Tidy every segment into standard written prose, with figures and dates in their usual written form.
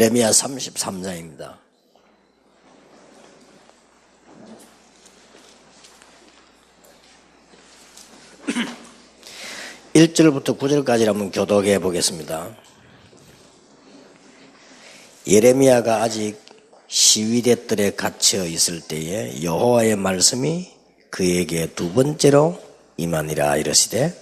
예레미야 33장입니다. 1절부터 9절까지 한번 교독해 보겠습니다. 예레미야가 아직 시위대 뜰에 갇혀 있을 때에 여호와의 말씀이 그에게 두 번째로 임하니라. 이르시되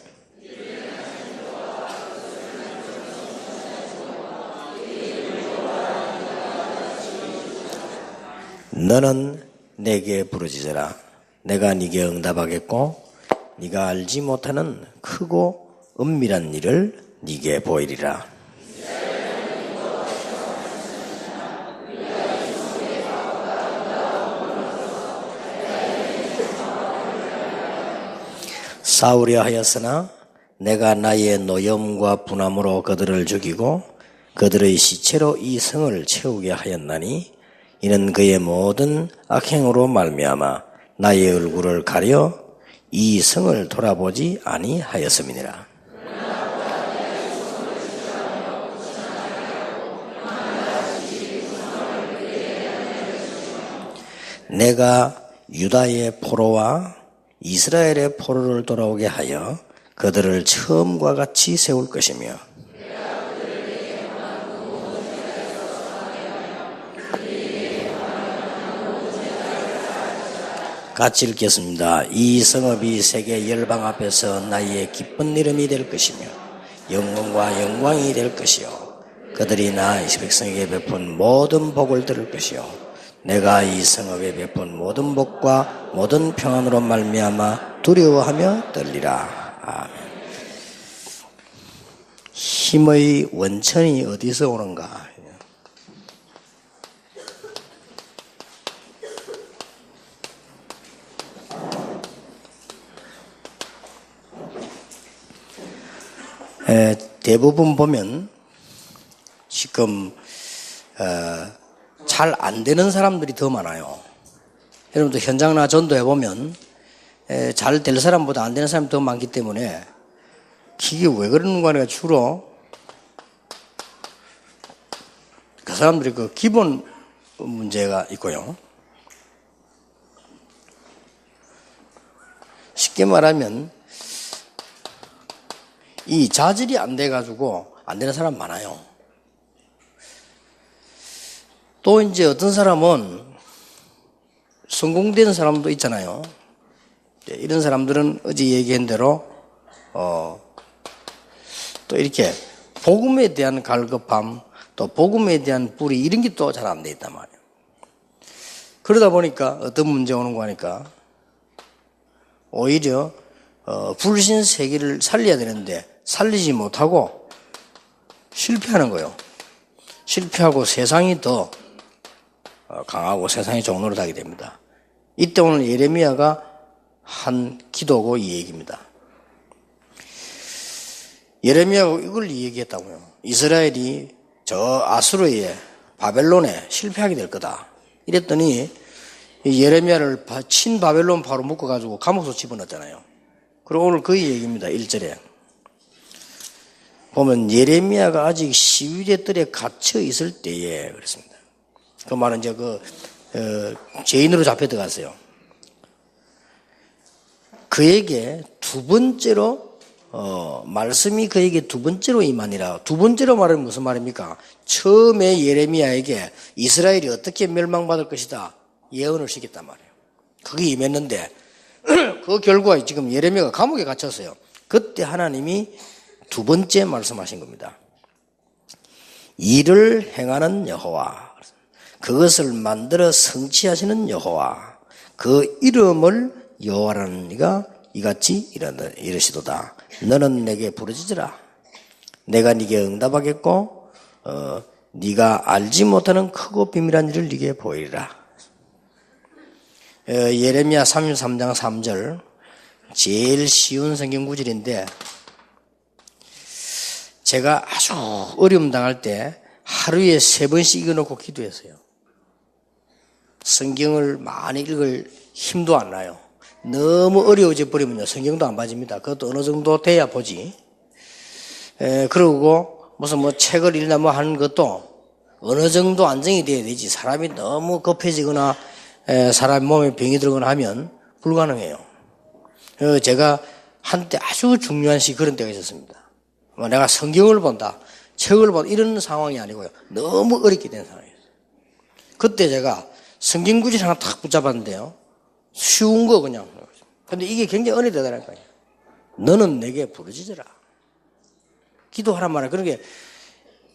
너는 내게 부르짖으라. 내가 네게 응답하겠고 네가 알지 못하는 크고 은밀한 일을 네게 보이리라. 사울이 하였으나 내가 나의 노염과 분함으로 그들을 죽이고 그들의 시체로 이 성을 채우게 하였나니 이는 그의 모든 악행으로 말미암아 나의 얼굴을 가려 이 성을 돌아보지 아니하였음이니라. 내가 유다의 포로와 이스라엘의 포로를 돌아오게 하여 그들을 처음과 같이 세울 것이며 같이 읽겠습니다. 이 성읍이 세계 열방 앞에서 나의 기쁜 이름이 될 것이며 영광과 영광이 될 것이요 그들이 나 이 백성에게 베푼 모든 복을 들을 것이요 내가 이 성읍에 베푼 모든 복과 모든 평안으로 말미암아 두려워하며 떨리라. 아멘. 힘의 원천이 어디서 오는가? 대부분 보면 지금 잘 안 되는 사람들이 더 많아요. 여러분도 현장나 전도해 보면 잘 될 사람보다 안 되는 사람이 더 많기 때문에 이게 왜 그러는가 하니까 주로 그 사람들이 그 기본 문제가 있고요. 쉽게 말하면 이 자질이 안 돼가지고 안 되는 사람 많아요. 또 이제 어떤 사람은 성공된 사람도 있잖아요. 이런 사람들은 어제 얘기한 대로 또 이렇게 복음에 대한 갈급함, 또 복음에 대한 뿌리 이런 게 또 잘 안 돼 있단 말이에요. 그러다 보니까 어떤 문제 오는 거 하니까 오히려 불신 세계를 살려야 되는데 살리지 못하고 실패하는 거예요. 실패하고 세상이 더 강하고 세상이 종노릇하게 됩니다. 이때 오늘 예레미야가 한 기도고 이 얘기입니다. 예레미야가 이걸 얘기했다고요. 이스라엘이 저 아수르에 바벨론에 실패하게 될 거다. 이랬더니 예레미야를 친 바벨론 바로 묶어가지고 감옥으로 집어넣었잖아요. 그리고 오늘 그 얘기입니다. 1절에 보면 예레미야가 아직 시위대 뜰에 갇혀 있을 때에 그랬습니다. 그 말은 이제 죄인으로 잡혀 들어갔어요. 그에게 두 번째로 말씀이 그에게 두 번째로 임하니라. 두 번째로 말은 무슨 말입니까? 처음에 예레미야에게 이스라엘이 어떻게 멸망받을 것이다 예언을 시켰단 말이에요. 그게 임했는데 그 결과 지금 예레미야가 감옥에 갇혔어요. 그때 하나님이 두 번째 말씀하신 겁니다. 일을 행하는 여호와, 그것을 만들어 성취하시는 여호와, 그 이름을 여호와라는 이가 이같이 이르시도다. 너는 내게 부르짖으라. 내가 네게 응답하겠고 네가 알지 못하는 크고 비밀한 일을 네게 보이리라. 예레미야 33장 3절 제일 쉬운 성경 구절인데 제가 아주 어려움 당할 때 하루에 3번씩 읽어놓고 기도했어요. 성경을 많이 읽을 힘도 안 나요. 너무 어려워져 버리면요 성경도 안 봐집니다. 그것도 어느 정도 돼야 보지. 그러고 무슨 책을 읽나 뭐 하는 것도 어느 정도 안정이 돼야 되지. 사람이 너무 급해지거나 사람 몸에 병이 들거나 하면 불가능해요. 제가 한때 아주 중요한 시기 그런 때가 있었습니다. 내가 성경을 본다, 책을 본다 이런 상황이 아니고요. 너무 어렵게 된 상황이었어요. 그때 제가 성경 구절 하나 탁 붙잡았는데요. 쉬운 거 그냥. 근데 이게 굉장히 은혜 되더라니까요. 너는 내게 부르짖으라. 기도하란 말이야. 그러게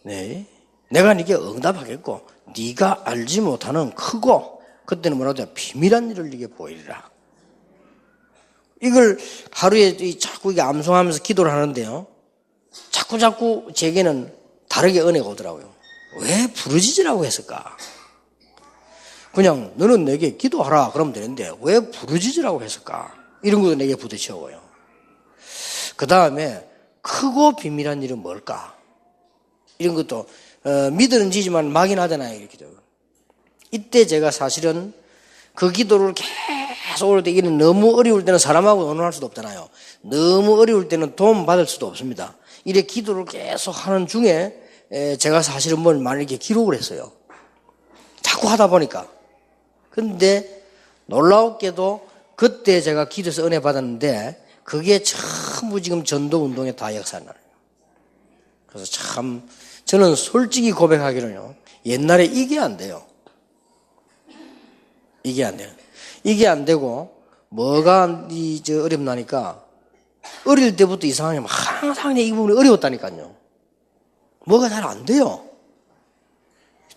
네, 내가 네게 응답하겠고 네가 알지 못하는 크고 그때는 뭐라고 해야 비밀한 일을 네게 보이리라. 이걸 하루에 자꾸 이게 암송하면서 기도를 하는데요. 자꾸 제게는 다르게 은혜가 오더라고요. 왜 부르짖으라고 했을까? 그냥 너는 내게 기도하라 그러면 되는데 왜 부르짖으라고 했을까? 이런 것도 내게 부딪혀오고요. 그 다음에 크고 비밀한 일은 뭘까? 이런 것도 믿으는 지지만 막연하잖아요. 이렇게. 이때 제가 사실은 그 기도를 계속 올 때 이는 너무 어려울 때는 사람하고 의논할 수도 없잖아요. 너무 어려울 때는 도움 받을 수도 없습니다. 이렇게 기도를 계속 하는 중에 제가 사실은 뭘 많이 이렇게 기록을 했어요. 자꾸 하다 보니까. 근데 놀라웠게도 그때 제가 기도해서 은혜 받았는데 그게 전부 지금 전도 운동에 다 역사나요. 그래서 참 저는 솔직히 고백하기로요. 옛날에 이게 안 돼요. 이게 안 돼요. 이게 안 되고 뭐가 어렵나니까 어릴 때부터 이상하게 항상 이 부분이 어려웠다니까요. 뭐가 잘 안 돼요.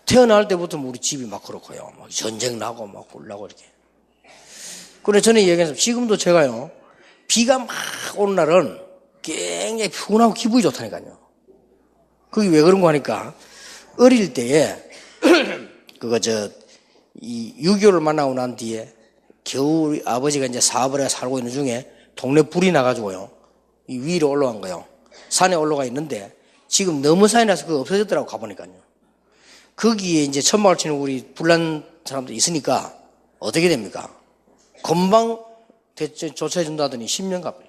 태어날 때부터 우리 집이 막 그렇고요. 막 전쟁 나고 막 굴라고 이렇게. 그래 저는 얘기해서 지금도 제가요. 비가 막 오는 날은 굉장히 피곤하고 기분이 좋다니까요. 그게 왜 그런 거 하니까 어릴 때에 이 6.25를 만나고 난 뒤에 겨우 아버지가 이제 사업을 해 살고 있는 중에 동네 불이 나가지고요. 이 위로 올라간 거요. 산에 올라가 있는데 지금 너무 산이 나서 그거 없어졌더라고 가보니까요. 거기에 이제 천막을 치는 우리 불난 사람도 있으니까 어떻게 됩니까? 금방 조처해준다더니 10년 가버려요.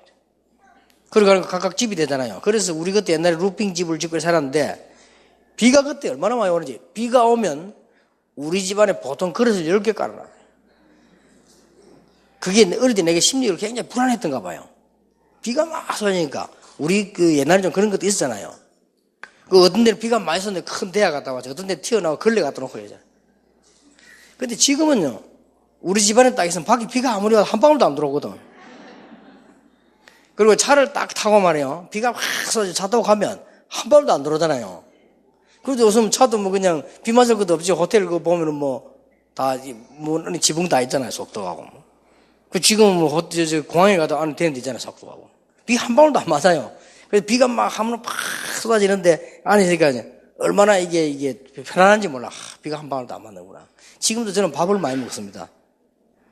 그러니까 각각 집이 되잖아요. 그래서 우리 그때 옛날에 루핑 집을 짓고 살았는데 비가 그때 얼마나 많이 오는지 비가 오면 우리 집안에 보통 그릇을 10개 깔아놔요. 그게 어릴 때 내게 심리가 굉장히 불안했던가 봐요. 비가 막 쏟아지니까 우리 옛날에 좀 그런 것도 있었잖아요. 어떤 데는 비가 많이 쏟는데 큰 대야 갖다 와서 어떤 데 튀어나오고 걸레 갖다 놓고 그러잖아요. 근데 지금은요. 우리 집안에 딱 있으면 밖에 비가 아무리 와도 한 방울도 안 들어오거든. 그리고 차를 딱 타고 말이에요. 비가 확 쏟아져 차 타고 가면 한 방울도 안 들어오잖아요. 그래도 요즘 차도 뭐 그냥 비 맞을 것도 없지. 호텔 그거 보면은 지붕 다 있잖아요. 속도하고. 그 지금 공항에 가도 안에 되는 데 있잖아요. 속도하고. 비 한 방울도 안 맞아요. 그래서 비가 막 하면 팍 쏟아지는데 안에 있으니까 얼마나 이게 편안한지 몰라. 비가 한 방울도 안 맞는구나. 지금도 저는 밥을 많이 먹습니다.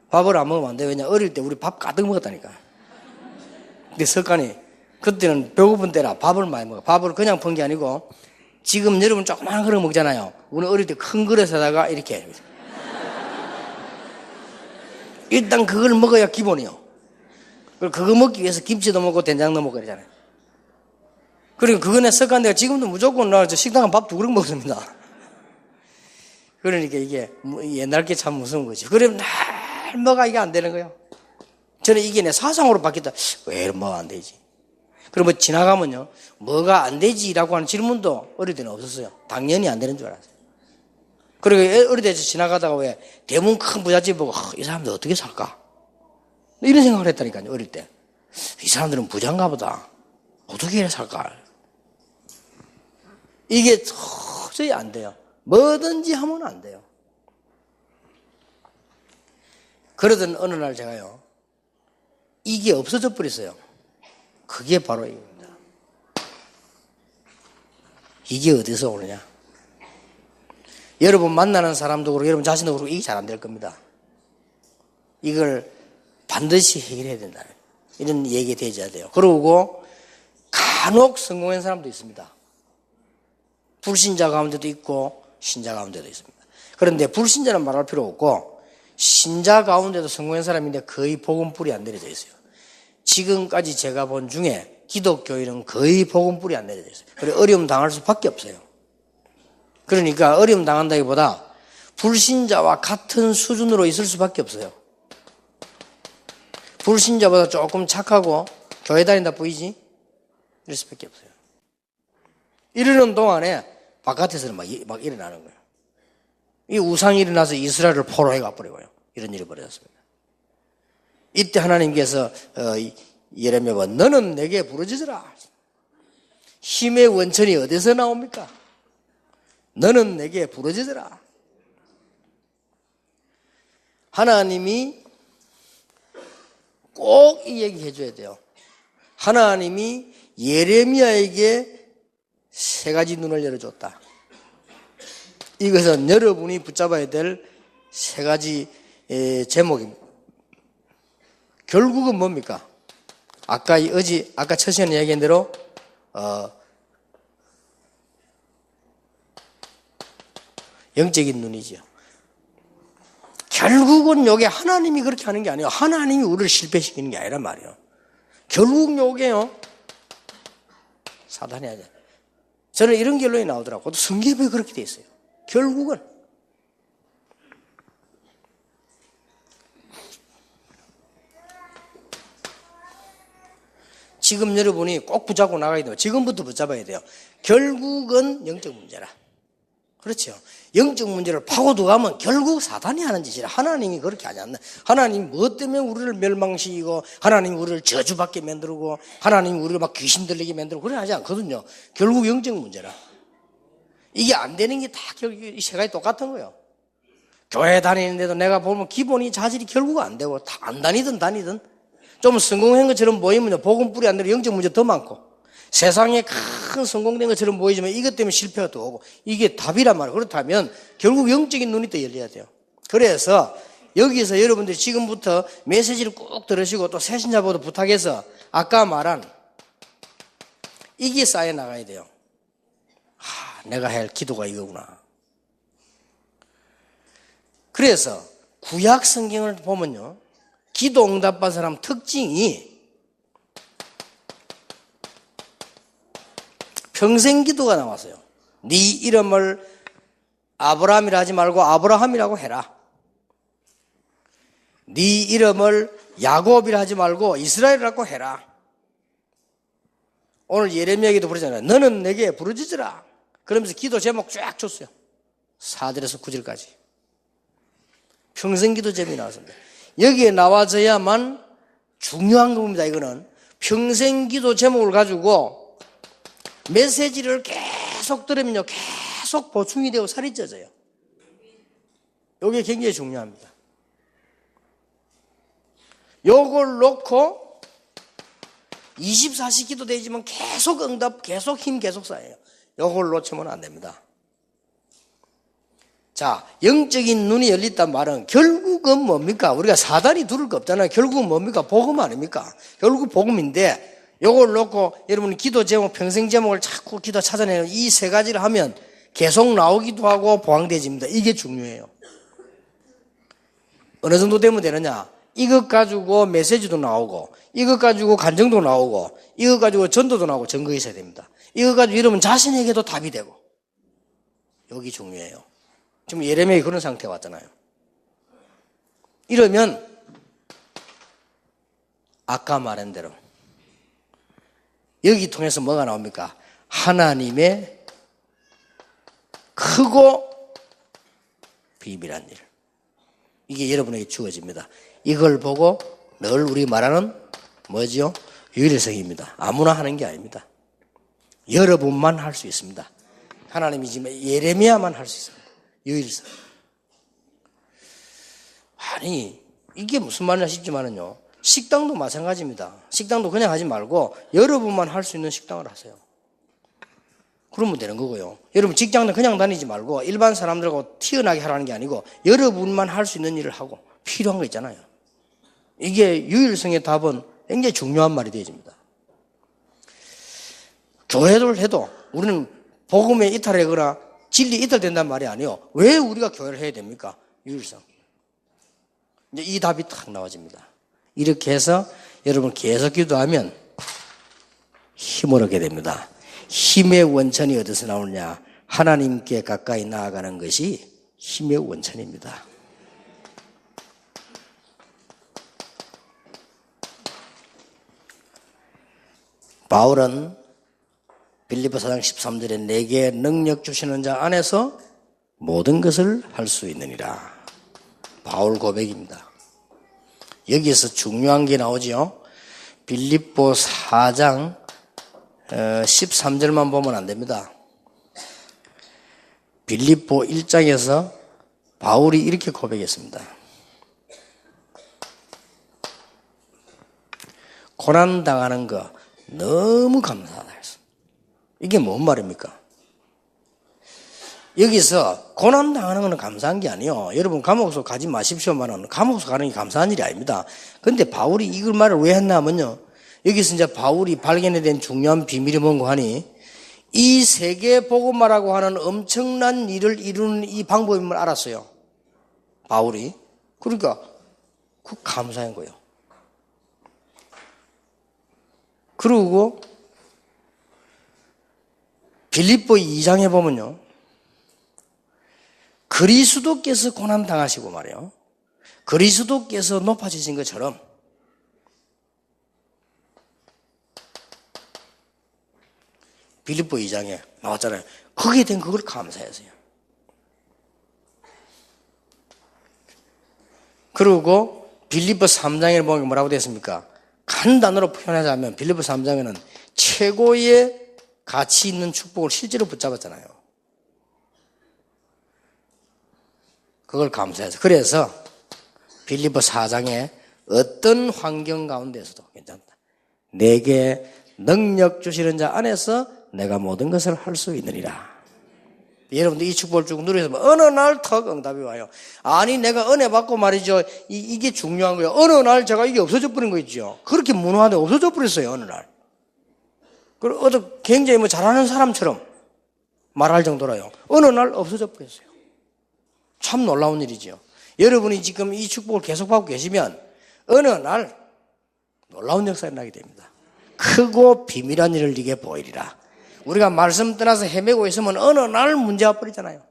밥을 안 먹으면 안 돼요. 왜냐 어릴 때 우리 밥 가득 먹었다니까. 근데 석간이 그때는 배고픈 때라 밥을 많이 먹어. 밥을 그냥 푼 게 아니고 지금 여러분 조그마한 그릇 먹잖아요. 우리 어릴 때 큰 그릇에다가 이렇게 일단 그걸 먹어야 기본이요. 그리고 그거 먹기 위해서 김치도 먹고 된장도 먹고 그러잖아요. 그리고 그거는 석간대가 지금도 무조건 나 식당은 밥 2그릇 먹습니다. 그러니까 이게 옛날 게 참 무서운 거죠. 그러면 날 뭐가 이게 안 되는 거예요. 저는 이게 내 사상으로 바뀌었다. 왜 뭐가 안 되지? 그러면 지나가면요. 뭐가 안 되지라고 하는 질문도 어릴 때는 없었어요. 당연히 안 되는 줄 알았어요. 그리고 어릴 때 지나가다가 왜 대문 큰 부잣집 보고 이 사람들 어떻게 살까? 이런 생각을 했다니까요. 어릴 때. 이 사람들은 부자인가 보다. 어떻게 이래 살까? 이게 도저히 안 돼요. 뭐든지 하면 안 돼요. 그러던 어느 날 제가요. 이게 없어져 버렸어요. 그게 바로 이겁니다. 이게 어디서 오느냐? 여러분 만나는 사람도 그렇고 여러분 자신도 그렇고 이게 잘 안 될 겁니다. 이걸 반드시 해결해야 된다. 이런 얘기 되어야 돼요. 그러고 간혹 성공한 사람도 있습니다. 불신자 가운데도 있고 신자 가운데도 있습니다. 그런데 불신자는 말할 필요 없고 신자 가운데도 성공한 사람인데 거의 복음뿔이 안 내려져 있어요. 지금까지 제가 본 중에 기독교인은 거의 복음뿔이 안 내려져 있어요. 그래 어려움 당할 수밖에 없어요. 그러니까 어려움 당한다기보다 불신자와 같은 수준으로 있을 수밖에 없어요. 불신자보다 조금 착하고 교회 다닌다 보이지? 이럴 수밖에 없어요. 이러는 동안에 바깥에서는 막 일어나는 거예요. 이 우상이 일어나서 이스라엘을 포로해 가버리고요. 이런 일이 벌어졌습니다. 이때 하나님께서 예레미야와 너는 내게 부르짖으라. 힘의 원천이 어디서 나옵니까? 너는 내게 부르짖으라. 하나님이 꼭 이 얘기 해줘야 돼요. 하나님이 예레미야에게 세 가지 눈을 열어줬다. 이것은 여러분이 붙잡아야 될 세 가지 제목입니다. 결국은 뭡니까? 아까 첫 시간에 이야기한 대로 영적인 눈이죠. 결국은 요게 하나님이 그렇게 하는 게 아니에요. 하나님이 우리를 실패시키는 게 아니란 말이에요. 결국 요게요, 사단이 아니야. 저는 이런 결론이 나오더라고요. 또 성경에 그렇게 돼 있어요. 결국은. 지금 여러분이 꼭 붙잡고 나가야 돼요. 지금부터 붙잡아야 돼요. 결국은 영적 문제라. 그렇죠. 영적 문제를 파고두고 가면 결국 사단이 하는 짓이라. 하나님이 그렇게 하지 않나. 하나님이 무엇 때문에 우리를 멸망시키고, 하나님이 우리를 저주받게 만들고, 하나님이 우리를 막 귀신 들리게 만들고, 그래 하지 않거든요. 결국 영적 문제라. 이게 안 되는 게 다 결국 이 세 가지 똑같은 거예요. 교회 다니는데도 내가 보면 기본이 자질이 결국 안 되고, 다 안 다니든 좀 성공한 것처럼 보이면 복음 뿌리 안 되는 영적 문제 더 많고, 세상에 큰 성공된 것처럼 보이지만 이것 때문에 실패가 더 오고, 이게 답이란 말이에요. 그렇다면 결국 영적인 눈이 또 열려야 돼요. 그래서 여기서 여러분들이 지금부터 메시지를 꼭 들으시고 또 새신자보다 부탁해서 아까 말한 이게 쌓여 나가야 돼요. 내가 할 기도가 이거구나. 그래서 구약 성경을 보면요, 기도 응답받은 사람 특징이 평생 기도가 나왔어요. 네 이름을 아브라함이라 하지 말고 아브라함이라고 해라. 네 이름을 야곱이라 하지 말고 이스라엘이라고 해라. 오늘 예레미야에게도 그러잖아요. 너는 내게 부르짖으라. 그러면서 기도 제목 쫙 줬어요. 4절에서 9절까지. 평생 기도 제목이 나왔습니다. 여기에 나와져야만 중요한 겁니다. 이거는 평생 기도 제목을 가지고 메시지를 계속 들으면요, 계속 보충이 되고 살이 쪄져요. 이게 굉장히 중요합니다. 요걸 놓고 24시 기도 되지만 계속 응답, 계속 힘, 계속 쌓여요. 요걸 놓치면 안 됩니다. 자, 영적인 눈이 열렸단 말은 결국은 뭡니까? 우리가 사단이 두를 거 없잖아요. 결국은 뭡니까? 복음 아닙니까? 결국 복음인데, 요걸 놓고 여러분 기도 제목, 평생 제목을 자꾸 기도 찾아내는 이 세 가지를 하면 계속 나오기도 하고 보강돼집니다. 이게 중요해요. 어느 정도 되면 되느냐? 이것 가지고 메시지도 나오고, 이것 가지고 간증도 나오고, 이것 가지고 전도도 나오고 증거 있어야 됩니다. 이것 가지고 여러분 자신에게도 답이 되고. 여기 중요해요. 지금 예레미야에 그런 상태가 왔잖아요. 이러면 아까 말한 대로 여기 통해서 뭐가 나옵니까? 하나님의 크고 비밀한 일. 이게 여러분에게 주어집니다. 이걸 보고 늘 우리 말하는 뭐지요? 유일성입니다. 아무나 하는 게 아닙니다. 여러분만 할 수 있습니다. 하나님이 지금 예레미야만 할 수 있습니다. 유일성. 아니, 이게 무슨 말이냐 싶지만은요, 식당도 마찬가지입니다. 식당도 그냥 하지 말고 여러분만 할 수 있는 식당을 하세요. 그러면 되는 거고요. 여러분 직장도 그냥 다니지 말고 일반 사람들하고 튀어나게 하라는 게 아니고 여러분만 할 수 있는 일을 하고 필요한 거 있잖아요. 이게 유일성의 답은 굉장히 중요한 말이 되어집니다. 교회를 해도 우리는 복음에 이탈하거나 진리 이탈된다는 말이 아니에요. 왜 우리가 교회를 해야 됩니까? 유일성. 이제 이 답이 탁 나와집니다. 이렇게 해서 여러분 계속 기도하면 힘을 얻게 됩니다. 힘의 원천이 어디서 나오느냐? 하나님께 가까이 나아가는 것이 힘의 원천입니다. 바울은 빌립보 4장 13절에 내게 능력 주시는 자 안에서 모든 것을 할 수 있느니라. 바울 고백입니다. 여기에서 중요한 게 나오죠. 빌립보 4장 13절만 보면 안 됩니다. 빌립보 1장에서 바울이 이렇게 고백했습니다. 고난당하는 거 너무 감사하다 했어. 이게 뭔 말입니까? 여기서 고난당하는 건 감사한 게 아니에요. 여러분 감옥소 가지 마십시오만은 감옥소 가는 게 감사한 일이 아닙니다. 그런데 바울이 이걸 말을 왜 했냐면요. 여기서 이제 바울이 발견해낸 중요한 비밀이 뭔가 하니 이 세계 복음화라고 하는 엄청난 일을 이루는 이 방법임을 알았어요. 바울이. 그러니까 그 감사한 거예요. 그리고 빌립보 2장에 보면요. 그리스도께서 고난당하시고 말이에요. 그리스도께서 높아지신 것처럼 빌립보 2장에 나왔잖아요. 거기에 대한 그걸 감사했어요. 그리고 빌립보 3장에 보면 뭐라고 되어 있습니까? 간단으로 표현하자면 빌립보 3장에는 최고의 가치 있는 축복을 실제로 붙잡았잖아요. 그걸 감사해서. 그래서 빌립보 4장에 어떤 환경 가운데서도 괜찮다. 내게 능력 주시는 자 안에서 내가 모든 것을 할 수 있느니라. 여러분들 이 축복을 쭉 누리면서 어느 날 턱 응답이 와요. 아니 내가 은혜 받고 말이죠. 이게 중요한 거예요. 어느 날 제가 이게 없어져 버린 거 있죠. 그렇게 무능한데 없어져 버렸어요. 어느 날. 그리고 어떤 굉장히 뭐 잘하는 사람처럼 말할 정도로요. 어느 날 없어져 버렸어요. 참 놀라운 일이죠. 여러분이 지금 이 축복을 계속 받고 계시면 어느 날 놀라운 역사가 나게 됩니다. 크고 비밀한 일을 네게 보이리라. 우리가 말씀 떠나서 헤매고 있으면 어느 날 문제가 버리잖아요.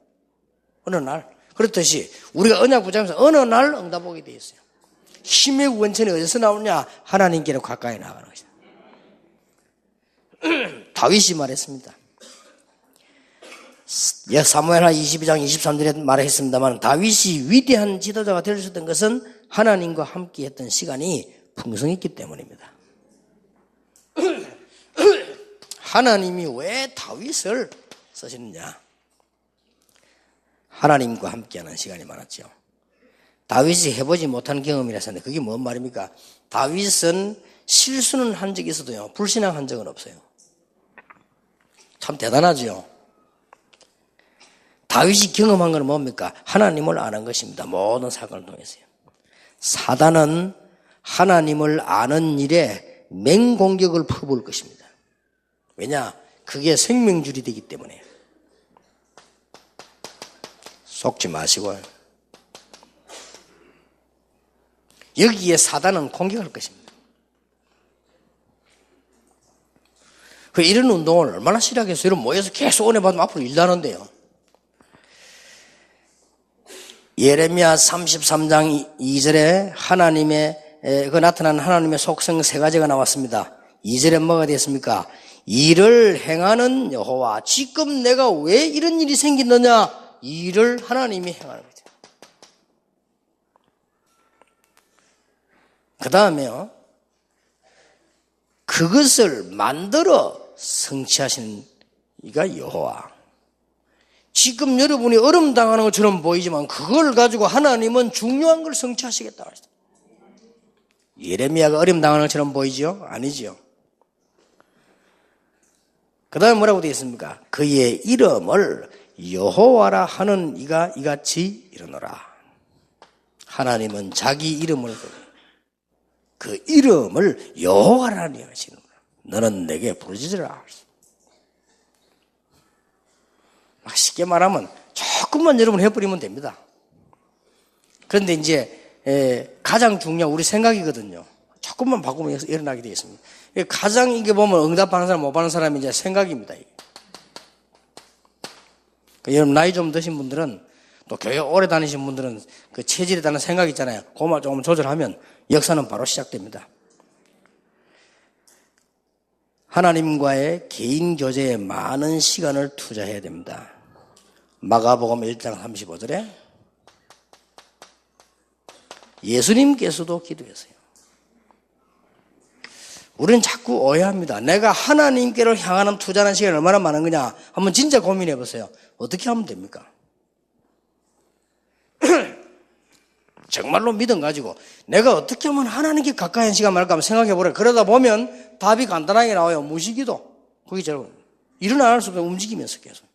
어느 날. 그렇듯이 우리가 언약 붙잡으면서 어느 날 응답 오게 돼 있어요. 힘의 원천이 어디서 나오냐? 하나님께로 가까이 나가는 것이다. 다윗이 말했습니다. 사무엘하 22장 23절에 말했습니다만 다윗이 위대한 지도자가 될 수 있던 것은 하나님과 함께 했던 시간이 풍성했기 때문입니다. 하나님이 왜 다윗을 쓰시느냐? 하나님과 함께하는 시간이 많았죠. 다윗이 해보지 못한 경험이라서 하는데 그게 뭔 말입니까? 다윗은 실수는 한 적이 있어도요 불신앙한 적은 없어요. 참 대단하죠. 다윗이 경험한 건 뭡니까? 하나님을 아는 것입니다. 모든 사건을 통해서요. 사단은 하나님을 아는 일에 맹공격을 퍼부을 것입니다. 왜냐? 그게 생명줄이 되기 때문에. 속지 마시고요. 여기에 사단은 공격할 것입니다. 이런 운동을 얼마나 싫어하겠어요? 이런 모여서 계속 은혜 받으면 앞으로 일 나는데요. 예레미야 33장 2절에 그 나타난 하나님의 속성 세 가지가 나왔습니다. 2절에 뭐가 되었습니까? 일을 행하는 여호와. 지금 내가 왜 이런 일이 생겼느냐? 일을 하나님이 행하는 거죠. 그 다음에요. 그것을 만들어 성취하시는 이가 여호와. 지금 여러분이 어려움 당하는 것처럼 보이지만 그걸 가지고 하나님은 중요한 걸 성취하시겠다. 예레미야가 어려움 당하는 것처럼 보이죠? 아니죠. 그 다음에 뭐라고 되어 있습니까? 그의 이름을 여호와라 하는 이가 이같이 이르노라. 하나님은 자기 이름을 그 이름을 여호와라는 이가 하시는 거야. 너는 내게 부르짖으라. 쉽게 말하면 조금만 여러분 해버리면 됩니다. 그런데 이제 가장 중요한 우리 생각이거든요. 조금만 바꾸면 일어나게 되어 있습니다. 가장 이게 보면 응답하는 사람 못 받는 사람이 이제 생각입니다. 여러분 나이 좀 드신 분들은 또 교회 오래 다니신 분들은 그 체질에 대한 생각 있잖아요. 그것만 조금 조절하면 역사는 바로 시작됩니다. 하나님과의 개인 교제에 많은 시간을 투자해야 됩니다. 마가복음 1장 35절에 예수님께서도 기도했어요. 우리는 자꾸 오해합니다. 내가 하나님께로 향하는 투자하는 시간이 얼마나 많은 거냐 한번 진짜 고민해 보세요. 어떻게 하면 됩니까? 정말로 믿음 가지고 내가 어떻게 하면 하나님께 가까이 한 시간 말까 한번 생각해 보래. 그러다 보면 답이 간단하게 나와요. 무식기도. 그게 제일 일은 안 할 수 없는 움직이면서 계속.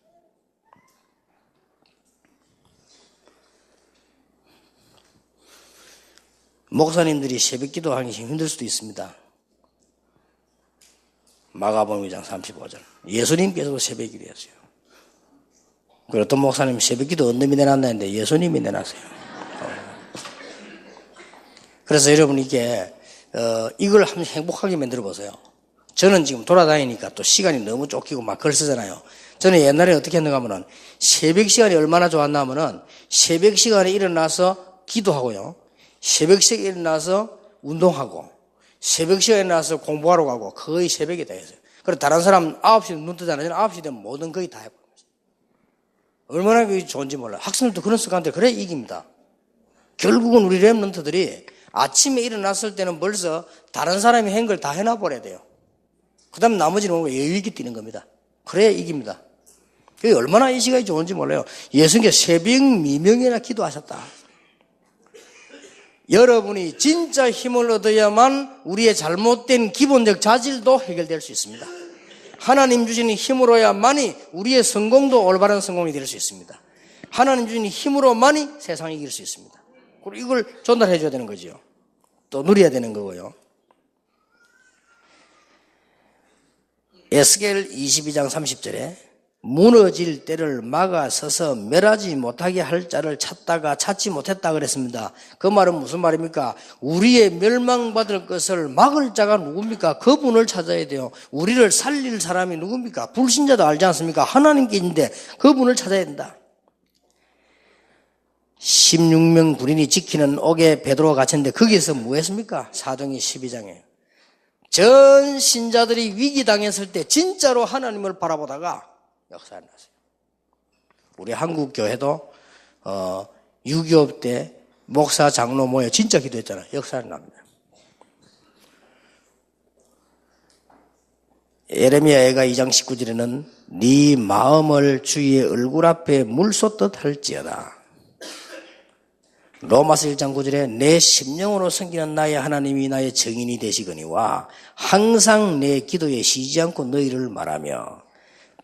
목사님들이 새벽 기도하기 힘들 수도 있습니다. 마가복음 2장 35절. 예수님께서도 새벽 기도했어요. 그리고 어떤 목사님 새벽 기도 어느 놈이 내놨나는데 예수님이 내놨어요. 그래서 여러분 이게 이걸 한번 행복하게 만들어 보세요. 저는 지금 돌아다니니까 또 시간이 너무 쫓기고 막 글 쓰잖아요. 저는 옛날에 어떻게 했는가 하면은 새벽 시간이 얼마나 좋았나 하면은 새벽 시간에 일어나서 기도하고요. 새벽 시간에 일어나서 운동하고 새벽 시간에 일어나서 공부하러 가고 거의 새벽에 다 했어요. 그리고 다른 사람 9시 눈 뜨잖아요. 저는 9시 되면 모든 거의 다 해버려요. 얼마나 그게 좋은지 몰라요. 학생들도 그런 습관인데 그래 이깁니다. 결국은 우리 랩런트들이 아침에 일어났을 때는 벌써 다른 사람이 한 걸 다 해놔버려야 돼요. 그 다음 나머지는 여유있게 뛰는 겁니다. 그래야 이깁니다. 그게 얼마나 이 시간이 좋은지 몰라요. 예수님께서 새벽 미명이나 기도하셨다. 여러분이 진짜 힘을 얻어야만 우리의 잘못된 기본적 자질도 해결될 수 있습니다. 하나님 주시는 힘으로야만이 우리의 성공도 올바른 성공이 될 수 있습니다. 하나님 주시는 힘으로만이 세상을 이길 수 있습니다. 그리고 이걸 전달해 줘야 되는 거죠. 또 누려야 되는 거고요. 에스겔 22장 30절에 무너질 때를 막아 서서 멸하지 못하게 할 자를 찾다가 찾지 못했다 그랬습니다. 그 말은 무슨 말입니까? 우리의 멸망받을 것을 막을 자가 누굽니까? 그분을 찾아야 돼요. 우리를 살릴 사람이 누굽니까? 불신자도 알지 않습니까? 하나님께 있는데 그분을 찾아야 된다. 16명 군인이 지키는 옥에 베드로가 갇혔는데 거기에서 뭐 했습니까? 사도행전 12장에 전 신자들이 위기당했을 때 진짜로 하나님을 바라보다가 역사가 났어요. 우리 한국 교회도 6.25 때 목사 장로 모여 진짜 기도했잖아요. 역사가 납니다. 예레미야가 2장 19절에는 네 마음을 주의 얼굴 앞에 물 쏟듯 할지어다. 로마서 1장 9절에 내 심령으로 섬기는 나의 하나님이 나의 증인이 되시거니와 항상 내 기도에 쉬지 않고 너희를 말하며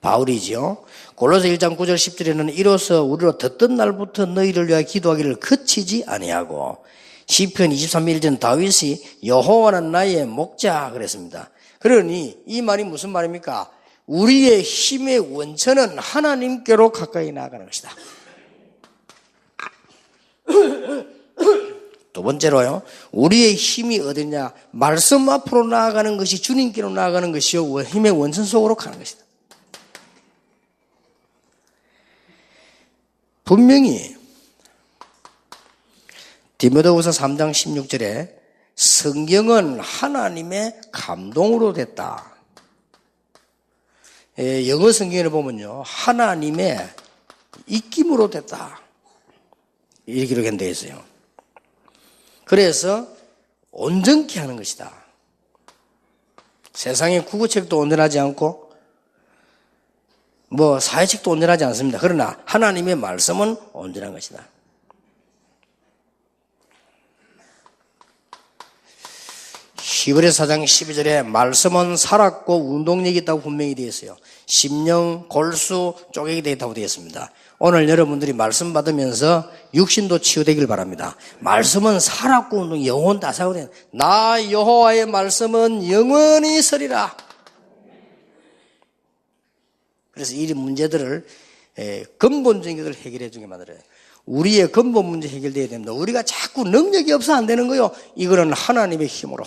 바울이지요. 골로새 1장 9절 10절에는 이로써 우리로 듣던 날부터 너희를 위하여 기도하기를 그치지 아니하고 시편 23편 1절 다윗이 여호와는 나의 목자 그랬습니다. 그러니 이 말이 무슨 말입니까? 우리의 힘의 원천은 하나님께로 가까이 나아가는 것이다. 두 번째로요, 우리의 힘이 어디냐? 말씀 앞으로 나아가는 것이 주님께로 나아가는 것이요, 힘의 원천 속으로 가는 것이다. 분명히 디모데후서 3장 16절에 성경은 하나님의 감동으로 됐다. 영어 성경을 보면요, 하나님의 입김으로 됐다. 이렇게 기록되어 있어요. 그래서 온전케 하는 것이다. 세상의 국어책도 온전하지 않고 사회책도 온전하지 않습니다. 그러나 하나님의 말씀은 온전한 것이다. 히브리서 4장 12절에 말씀은 살았고 운동력이 있다고 분명히 되어 있어요. 심령, 골수, 쪼개기 되어 있다고 되어 있습니다. 오늘 여러분들이 말씀 받으면서 육신도 치유되길 바랍니다. 말씀은 살았고 영혼 다 살고 나 여호와의 말씀은 영원히 서리라. 그래서 이 문제들을 근본적인 것을 해결해 주게 만들어요. 우리의 근본 문제 해결돼야 됩니다. 우리가 자꾸 능력이 없어 안 되는 거요. 이거는 하나님의 힘으로.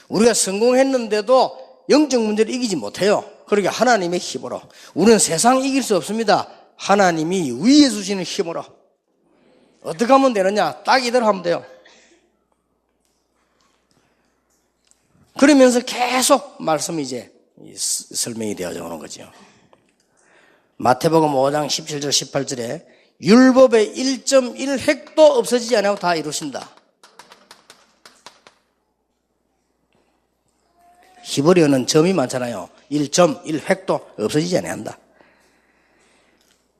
우리가 성공했는데도 영적 문제를 이기지 못해요. 그러니까 하나님의 힘으로. 우리는 세상 이길 수 없습니다. 하나님이 위에 주시는 힘으로 어떻게 하면 되느냐? 딱 이대로 하면 돼요. 그러면서 계속 말씀이 이제 설명이 되어져 오는 거죠. 마태복음 5장 17절 18절에 율법의 1.1획도 없어지지 않고 다 이루신다. 히브리어는 점이 많잖아요. 1.1획도 없어지지 않는다.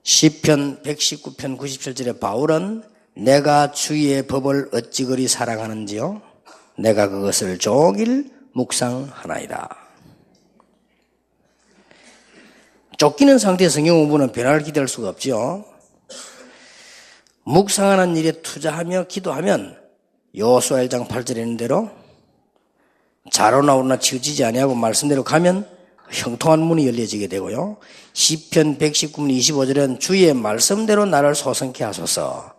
시편 119편 97절에 바울은 내가 주의 법을 어찌 그리 사랑하는지요? 내가 그것을 종일 묵상하나이다. 쫓기는 상태의 성경 공부는 변화를 기대할 수가 없죠. 묵상하는 일에 투자하며 기도하면 여호수아 1장 8절에 있는 대로 자로나 우로나 치우치지 아니하고 말씀대로 가면 형통한 문이 열려지게 되고요. 시편 119편 25절은 주의 말씀대로 나를 소성케 하소서.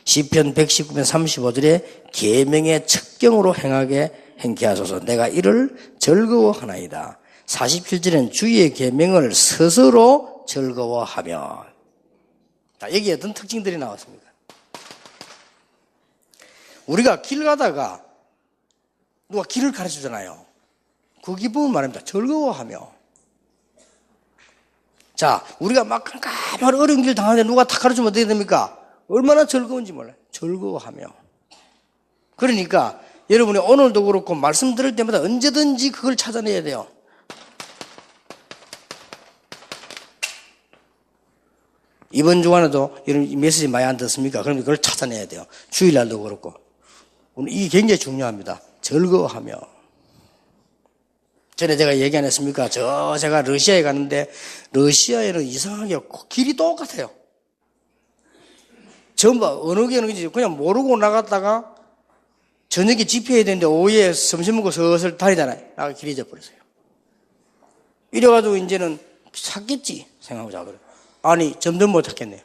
시편 119편 35절에 계명의 첩경으로 행케 하소서. 내가 이를 즐거워하나이다. 47절에는 주의 계명을 스스로 즐거워하며. 자, 여기에 어떤 특징들이 나왔습니까? 우리가 길 가다가 누가 길을 가르쳐주잖아요. 그 기쁨을 말합니다. 즐거워하며. 자, 우리가 막 깜깜한 어려운 길 당하는데 누가 다 가르쳐주면 어떻게 됩니까? 얼마나 즐거운지 몰라요. 즐거워하며. 그러니까 여러분이 오늘도 그렇고 말씀 들을 때마다 언제든지 그걸 찾아내야 돼요. 이번 주간에도 여러분 이 메시지 많이 안 듣습니까? 그럼 그걸 찾아내야 돼요. 주일날도 그렇고. 오늘 이게 굉장히 중요합니다. 즐거워하며. 전에 제가 얘기 안 했습니까? 제가 러시아에 갔는데 러시아에는 이상하게 길이 똑같아요. 전부 어느 게 어느 게 그냥 모르고 나갔다가 저녁에 집회해야 되는데 오후에 점심 먹고 슬슬 다니잖아요. 나가 길이 잊어버렸어요. 이래가지고 이제는 찾겠지 생각하고 자버려요. 아니 점점 못 찾겠네요.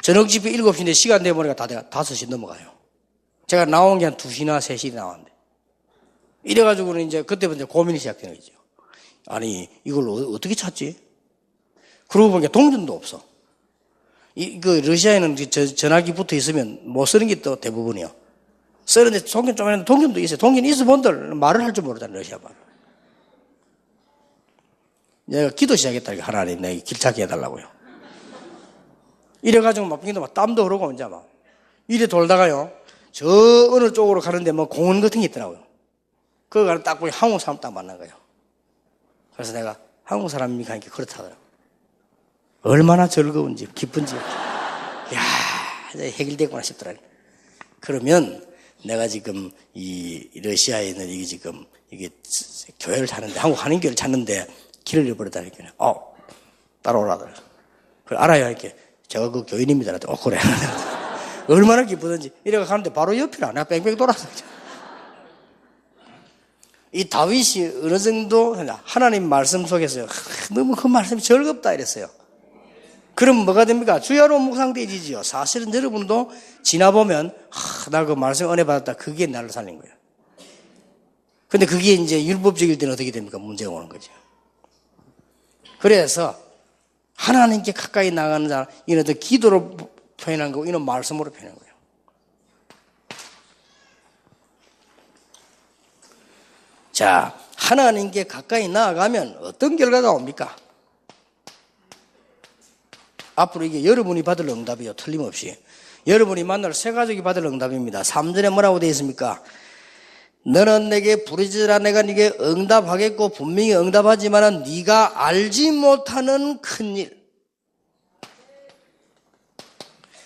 저녁 집회 7시인데 시간 되면 다 5시 넘어가요. 제가 나온 게 한 2시나 3시 나왔는데. 이래가지고는 이제 그때부터 이제 고민이 시작되는 거죠. 아니, 이걸 어떻게 찾지? 그러고 보니까 동전도 없어. 러시아에는 전화기 붙어 있으면 못 쓰는 게 또 대부분이요. 쓰는데 동전 좀 했는데 동전도 있어요. 동전이 있어 본들 말을 할 줄 모르잖아요, 러시아 말. 내가 기도 시작했다, 하나님, 내가 길 찾게 해달라고요. 이래가지고 막 땀도 흐르고 이제 막. 이래 돌다가요. 저 어느 쪽으로 가는데 뭐 공원 같은 게 있더라고요. 그거 가서 딱 보니 한국 사람 딱 만난 거예요. 그래서 내가 한국 사람이니까 이렇게 그렇다더라고요. 얼마나 즐거운지, 기쁜지. 이야, 이제 해결됐구나 싶더라고요. 그러면 내가 지금 이 러시아에 있는 이게 교회를 찾는데, 한국 한인교회를 찾는데 길을 잃어버렸다니까요. 따라오라더라고요. 그걸 알아야 이렇게 제가 그 교인입니다. 그래. 얼마나 기쁘든지. 이래가 가는데 바로 옆이라. 내가 뺑뺑 돌아서. 이 다윗이 어느 정도 하나님 말씀 속에서 너무 그 말씀이 즐겁다 이랬어요. 그럼 뭐가 됩니까? 주야로 묵상되지요. 사실은 여러분도 지나보면 나 그 말씀 은혜 받았다. 그게 나를 살린 거예요. 근데 그게 이제 율법적일 때는 어떻게 됩니까? 문제가 오는 거죠. 그래서 하나님께 가까이 나가는 자는 이는 어떤 기도로 표현한 거고 이는 말씀으로 표현한 거예요. 자, 하나님께 가까이 나아가면 어떤 결과가 옵니까? 앞으로 이게 여러분이 받을 응답이요. 틀림없이. 여러분이 만날 새 가족이 받을 응답입니다. 3절에 뭐라고 되어 있습니까? 너는 내게 부르짖으라 내가 네게 응답하겠고 분명히 응답하지만 네가 알지 못하는 큰일.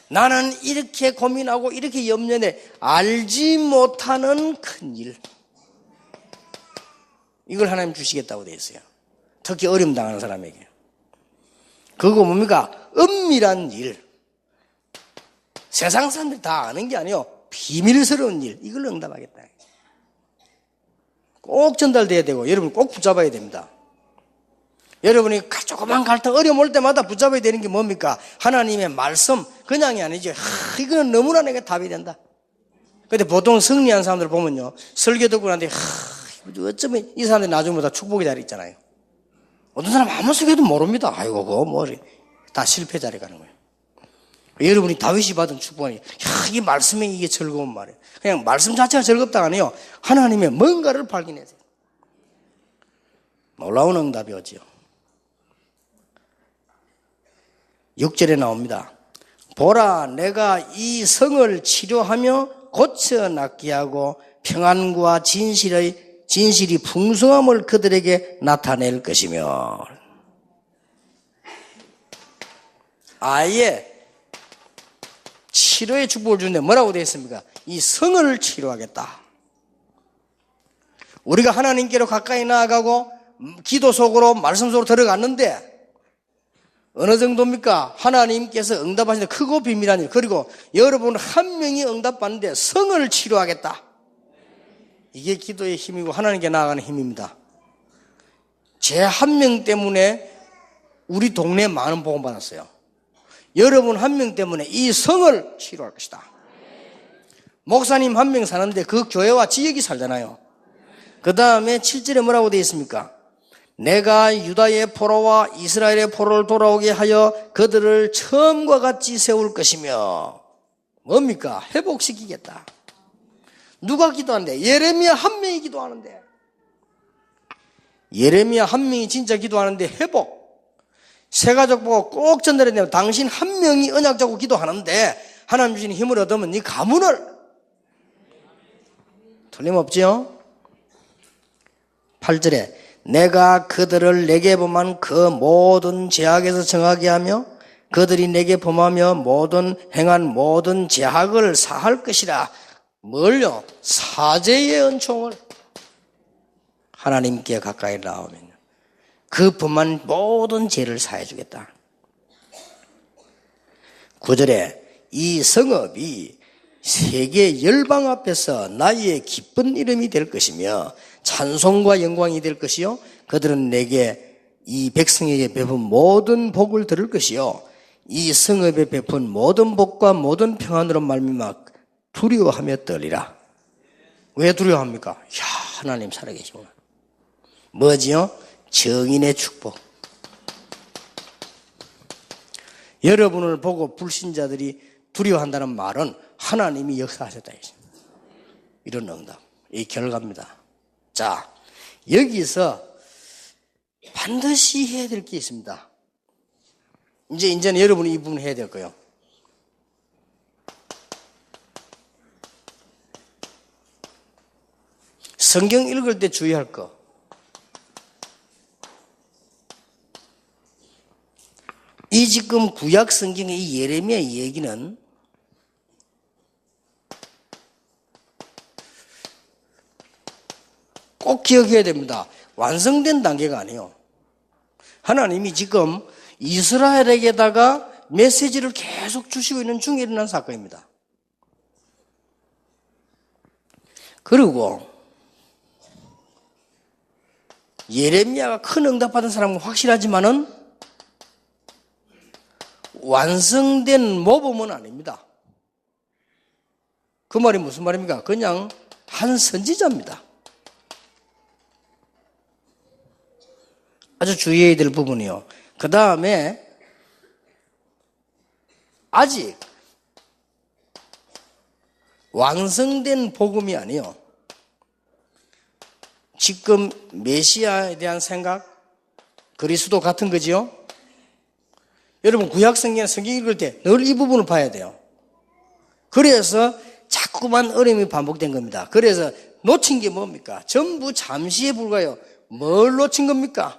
나는 이렇게 고민하고 이렇게 염려해 알지 못하는 큰일. 이걸 하나님 주시겠다고 되어 있어요. 특히 어려움 당하는 사람에게. 그거 뭡니까? 은밀한 일. 세상 사람들이 다 아는 게 아니에요. 비밀스러운 일. 이걸 응답하겠다. 꼭 전달돼야 되고 여러분 꼭 붙잡아야 됩니다. 여러분이 조그만 갈등 어려움 올 때마다 붙잡아야 되는 게 뭡니까? 하나님의 말씀 그냥이 아니죠. 이거는 너무나 내게 답이 된다. 근데 보통 승리한 사람들 보면요. 설교 듣고 나는데 어쩌면 이 사람들이 나중보다 축복의 자리 있잖아요. 어떤 사람 아무 설교도 모릅니다. 아이고 그거 뭐 다 실패자리 가는 거예요. 여러분이 다윗이 받은 축복이, 이 말씀에 이게 즐거운 말이에요. 그냥 말씀 자체가 즐겁다가 아니에요. 하나님의 뭔가를 발견해야 돼요. 놀라운 응답이 오지요. 6절에 나옵니다. 보라, 내가 이 성을 치료하며 고쳐 낫게 하고 평안과 진실이 풍성함을 그들에게 나타낼 것이며. 아예 치료의 축복을 주는데 뭐라고 되어 있습니까? 이 성을 치료하겠다. 우리가 하나님께로 가까이 나아가고 기도 속으로 말씀 속으로 들어갔는데 어느 정도입니까? 하나님께서 응답하시는 크고 비밀한 일. 그리고 여러분 한 명이 응답받는데 성을 치료하겠다. 이게 기도의 힘이고 하나님께 나아가는 힘입니다. 제 한 명 때문에 우리 동네에 많은 복음 받았어요. 여러분 한 명 때문에 이 성을 치료할 것이다. 목사님 한 명 사는데 그 교회와 지역이 살잖아요. 그 다음에 7절에 뭐라고 되어 있습니까? 내가 유다의 포로와 이스라엘의 포로를 돌아오게 하여 그들을 처음과 같이 세울 것이며. 뭡니까? 회복시키겠다. 누가 기도하는데? 예레미야 한 명이 기도하는데. 예레미야 한 명이 진짜 기도하는데 회복. 세 가족 보고 꼭 전달해야 돼요. 당신 한 명이 언약 잡고 기도하는데 하나님 주신 힘을 얻으면 네 가문을. 틀림없지요? 8절에 내가 그들을 내게 범한 그 모든 죄악에서 정하게 하며 그들이 내게 범하며 행한 모든 죄악을 사할 것이라. 뭘요? 사죄의 은총을. 하나님께 가까이 나오면 그 범한 모든 죄를 사해 주겠다. 9절에 이 성읍이 세계 열방 앞에서 나의 기쁜 이름이 될 것이며 찬송과 영광이 될 것이요 그들은 내게 이 백성에게 베푼 모든 복을 들을 것이요 이 성읍에 베푼 모든 복과 모든 평안으로 말미암아 두려워하며 떨리라. 왜 두려워합니까? 야, 하나님 살아계시구나. 뭐지요? 정인의 축복. 여러분을 보고 불신자들이 두려워한다는 말은 하나님이 역사하셨다. 이런 응답, 이 결과입니다. 자, 여기서 반드시 해야 될 게 있습니다. 이제는 여러분이 이 부분 해야 될 거예요. 성경 읽을 때 주의할 거. 이 지금 구약 성경의 이 예레미야 얘기는 꼭 기억해야 됩니다. 완성된 단계가 아니에요. 하나님이 지금 이스라엘에게다가 메시지를 계속 주시고 있는 중에 일어난 사건입니다. 그리고 예레미야가 큰 응답받은 사람은 확실하지만은 완성된 모범은 아닙니다. 그 말이 무슨 말입니까? 그냥 한 선지자입니다. 아주 주의해야 될 부분이요. 그 다음에 아직 완성된 복음이 아니에요. 지금 메시아에 대한 생각, 그리스도 같은 거지요. 여러분 구약 성경 읽을 때 늘 이 부분을 봐야 돼요. 그래서 자꾸만 어려움이 반복된 겁니다. 그래서 놓친 게 뭡니까? 전부 잠시에 불과해요. 뭘 놓친 겁니까?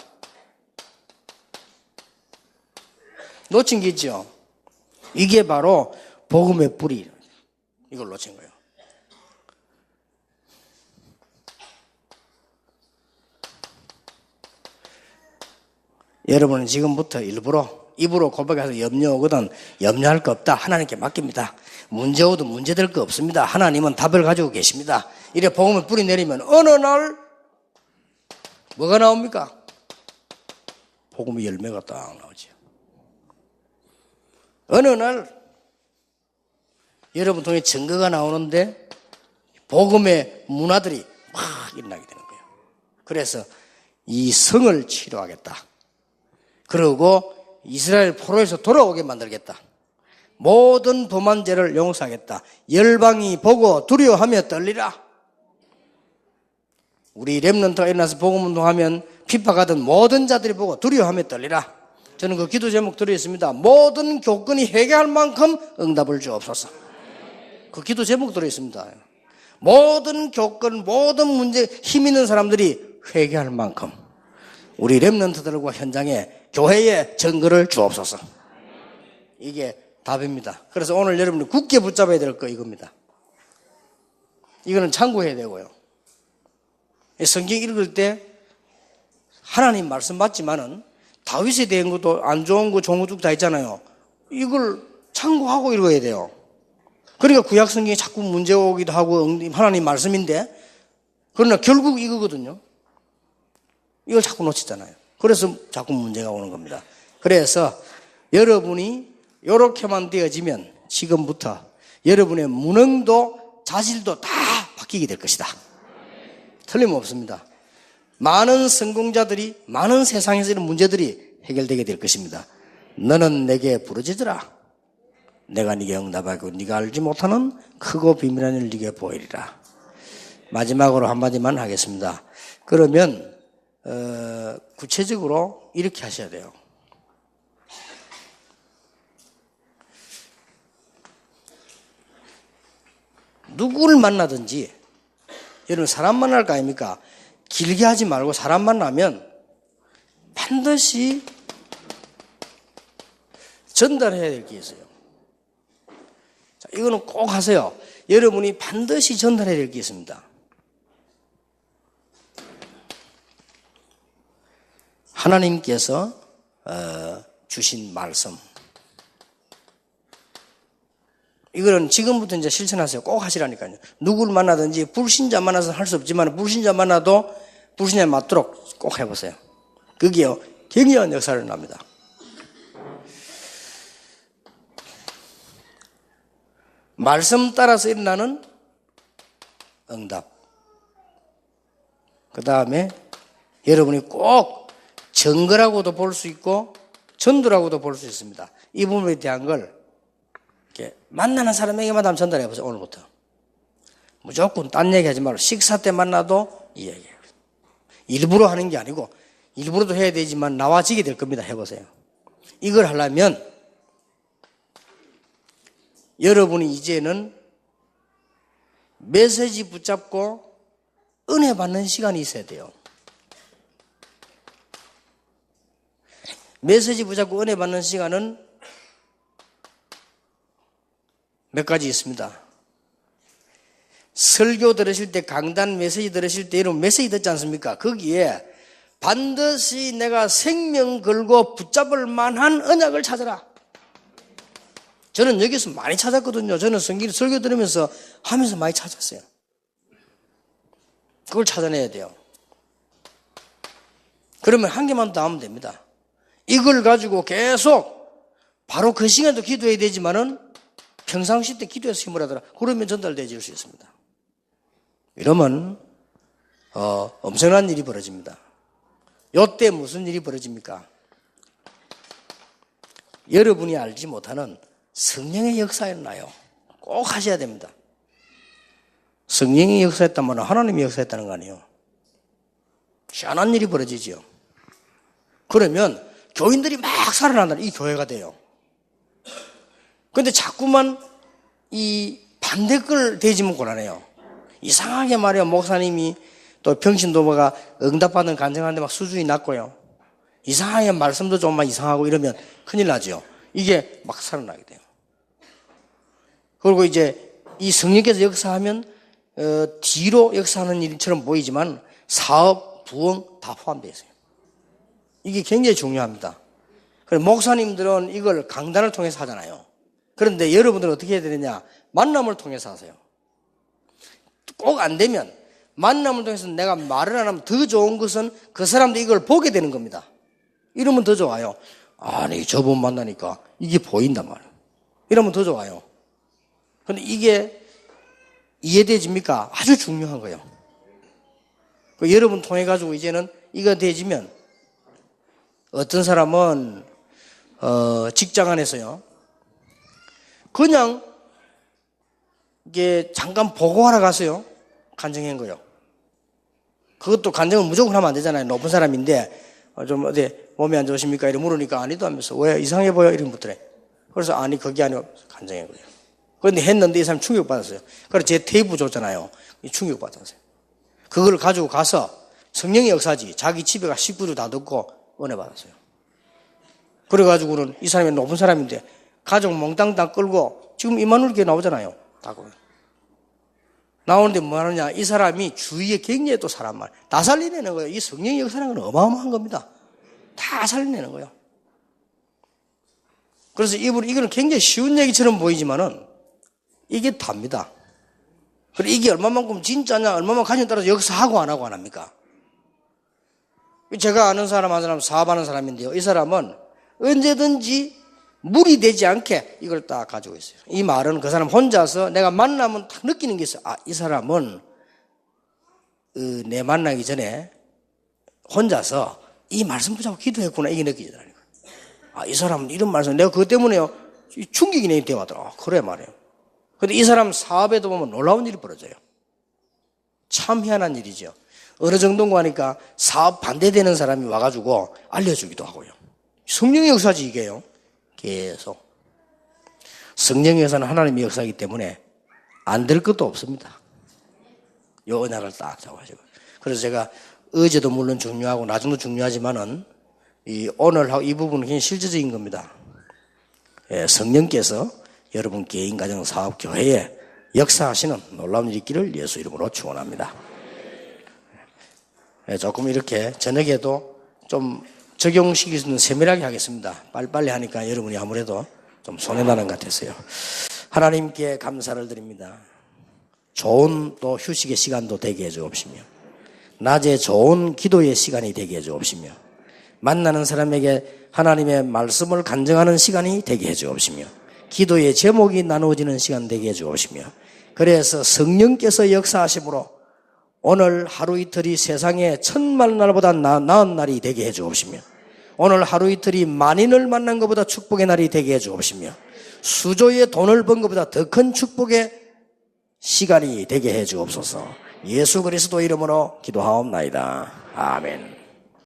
놓친 게 있죠. 이게 바로 복음의 뿌리. 이걸 놓친 거예요. 여러분은 지금부터 일부러 입으로 고백해서 염려 오거든 염려할 거 없다. 하나님께 맡깁니다. 문제 오도 문제될 거 없습니다. 하나님은 답을 가지고 계십니다. 이래 복음을 뿌리 내리면 어느 날 뭐가 나옵니까? 복음의 열매가 딱 나오죠. 어느 날 여러분 통해 증거가 나오는데 복음의 문화들이 막 일어나게 되는 거예요. 그래서 이 성을 치료하겠다. 그리고 이스라엘 포로에서 돌아오게 만들겠다. 모든 범한 죄를 용서하겠다. 열방이 보고 두려워하며 떨리라. 우리 렘넌트가 일어나서 복음운동하면 핍박하던 모든 자들이 보고 두려워하며 떨리라. 저는 그 기도 제목 들어있습니다. 모든 교권이 회개할 만큼 응답을 주옵소서. 그 기도 제목 들어있습니다. 모든 교권, 모든 문제 힘 있는 사람들이 회개할 만큼 우리 렘넌트들과 현장에 교회에 증거를 주옵소서. 이게 답입니다. 그래서 오늘 여러분이 굳게 붙잡아야 될 거 이겁니다. 이거는 참고해야 되고요. 성경 읽을 때 하나님 말씀 맞지만은 다윗에 대한 것도 안 좋은 거 좋은 거 쭉 다 있잖아요. 이걸 참고하고 읽어야 돼요. 그러니까 구약 성경에 자꾸 문제 오기도 하고 하나님 말씀인데 그러나 결국 이거거든요. 이걸 자꾸 놓치잖아요. 그래서 자꾸 문제가 오는 겁니다. 그래서 여러분이 이렇게만 되어지면 지금부터 여러분의 무능도 자질도 다 바뀌게 될 것이다. 틀림없습니다. 많은 성공자들이 많은 세상에서 이런 문제들이 해결되게 될 것입니다. 너는 내게 부르짖으라. 내가 네게 응답하고 네가 알지 못하는 크고 비밀한 일을 네게 보이리라. 마지막으로 한마디만 하겠습니다. 그러면 구체적으로 이렇게 하셔야 돼요. 누구를 만나든지 여러분 사람 만날 거 아닙니까? 길게 하지 말고 사람 만나면 반드시 전달해야 될 게 있어요. 자, 이거는 꼭 하세요. 여러분이 반드시 전달해야 될 게 있습니다. 하나님께서 주신 말씀. 이거는 지금부터 이제 실천하세요. 꼭 하시라니까요. 누구를 만나든지 불신자 만나서 할 수 없지만 불신자 만나도 불신자에 맞도록 꼭 해보세요. 그게요 경이한 역사를 납니다. 말씀 따라서 일어나는 응답. 그 다음에 여러분이 꼭 증거라고도 볼 수 있고 전도라고도 볼 수 있습니다. 이 부분에 대한 걸 이렇게 만나는 사람에게만 한번 전달해 보세요. 오늘부터 무조건 딴 얘기하지 말고 식사 때 만나도 이 얘기해요. 일부러 하는 게 아니고 일부러도 해야 되지만 나와지게 될 겁니다. 해보세요. 이걸 하려면 여러분이 이제는 메시지 붙잡고 은혜 받는 시간이 있어야 돼요. 메시지 붙잡고 은혜 받는 시간은 몇 가지 있습니다. 설교 들으실 때, 강단 메시지 들으실 때 여러분 메시지 듣지 않습니까? 거기에 반드시 내가 생명 걸고 붙잡을 만한 언약을 찾아라. 저는 여기서 많이 찾았거든요. 저는 성경 설교 들으면서 하면서 많이 찾았어요. 그걸 찾아내야 돼요. 그러면 한 개만 더 하면 됩니다. 이걸 가지고 계속 바로 그 시간에도 기도해야 되지만은 평상시 때 기도해서 힘을 하더라. 그러면 전달되어질 수 있습니다. 이러면 엄청난 일이 벌어집니다. 요때 무슨 일이 벌어집니까? 여러분이 알지 못하는 성령의 역사가 일어나요. 꼭 하셔야 됩니다. 성령이 역사했다면 하나님이 역사했다는 거 아니에요. 희한한 일이 벌어지죠. 그러면 교인들이 막 살아난다. 이 교회가 돼요. 그런데 자꾸만 이 반대걸 대지면 곤란해요. 이상하게 말이에요. 목사님이 또 병신도마가 응답받는 간증하는데 막 수준이 낮고요. 이상하게 말씀도 좀만 이상하고 이러면 큰일 나죠. 이게 막 살아나게 돼요. 그리고 이제 이 성령께서 역사하면 뒤로 역사하는 일처럼 보이지만 사업, 부흥 다 포함되어 있어요. 이게 굉장히 중요합니다. 그래서 목사님들은 이걸 강단을 통해서 하잖아요. 그런데 여러분들은 어떻게 해야 되느냐? 만남을 통해서 하세요. 꼭 안 되면 만남을 통해서 내가 말을 안 하면 더 좋은 것은 그 사람도 이걸 보게 되는 겁니다. 이러면 더 좋아요. 아니 저분 만나니까 이게 보인단 말이에요. 이러면 더 좋아요. 근데 이게 이해되집니까? 아주 중요한 거예요. 여러분 통해 가지고 이제는 이거 되지면 어떤 사람은 직장 안에서요. 그냥 이게 잠깐 보고하러 가서요. 간증한 거요. 그것도 간증을 무조건 하면 안 되잖아요. 높은 사람인데 좀 어디 몸이 안 좋으십니까? 이렇게 물으니까 아니도 하면서 왜 이상해 보여? 이렇게 묻더래. 그래서 아니 그게 아니고 간증한 거예요. 그런데 했는데 이 사람 충격받았어요. 그래서 제 테이프 줬잖아요. 충격받았어요. 그걸 가지고 가서 성령의 역사지 자기 집에 가 식구들 다 듣고 은혜 받았어요. 그래가지고는 이 사람이 높은 사람인데 가족 몽땅 다 끌고 지금 이만울 교회 나오잖아요. 다 나오는데 뭐 하느냐. 이 사람이 주위에 굉장히 또 사람 말 다 살려내는 거예요. 이 성령의 역사라는 건 어마어마한 겁니다. 다 살려내는 거예요. 그래서 이거는 굉장히 쉬운 얘기처럼 보이지만은 이게 답니다. 그리고 이게 얼마만큼 진짜냐, 얼마만큼 가치에 따라서 역사하고 안 하고 안 합니까? 제가 아는 사람 한 사람 사업하는 사람인데요. 이 사람은 언제든지 무리 되지 않게 이걸 딱 가지고 있어요. 이 말은 그 사람 혼자서 내가 만나면 딱 느끼는 게 있어요. 아, 이 사람은 내 만나기 전에 혼자서 이 말씀 붙잡고 기도했구나 이게 느껴지더라고요. 아, 이 사람은 이런 말씀 내가 그것 때문에요 충격이 내게 되더라고요. 그래 말이에요. 근데 이 사람 사업에도 보면 놀라운 일이 벌어져요. 참 희한한 일이죠. 어느 정도인가 하니까 사업 반대되는 사람이 와가지고 알려주기도 하고요. 성령의 역사지 이게요. 계속. 성령의 역사는 하나님의 역사이기 때문에 안 될 것도 없습니다. 요 은혜를 딱 잡아가지고. 그래서 제가 어제도 물론 중요하고 나중도 중요하지만은 오늘하고 이 부분은 굉장히 실질적인 겁니다. 예, 성령께서 여러분 개인, 가정, 사업, 교회에 역사하시는 놀라운 일이 있기를 예수 이름으로 축원합니다. 예, 조금 이렇게 저녁에도 좀 적용시킬 수 있는 세밀하게 하겠습니다. 빨리빨리 하니까 여러분이 아무래도 좀 손해나는 것 같았어요. 하나님께 감사를 드립니다. 좋은 또 휴식의 시간도 되게 해주옵시며 낮에 좋은 기도의 시간이 되게 해주옵시며 만나는 사람에게 하나님의 말씀을 간증하는 시간이 되게 해주옵시며 기도의 제목이 나누어지는 시간 되게 해주옵시며 그래서 성령께서 역사하심으로 오늘 하루 이틀이 세상에 천만 날보다 나은 날이 되게 해주옵시며 오늘 하루 이틀이 만인을 만난 것보다 축복의 날이 되게 해주옵시며 수조의 돈을 번 것보다 더 큰 축복의 시간이 되게 해주옵소서. 예수 그리스도 이름으로 기도하옵나이다. 아멘.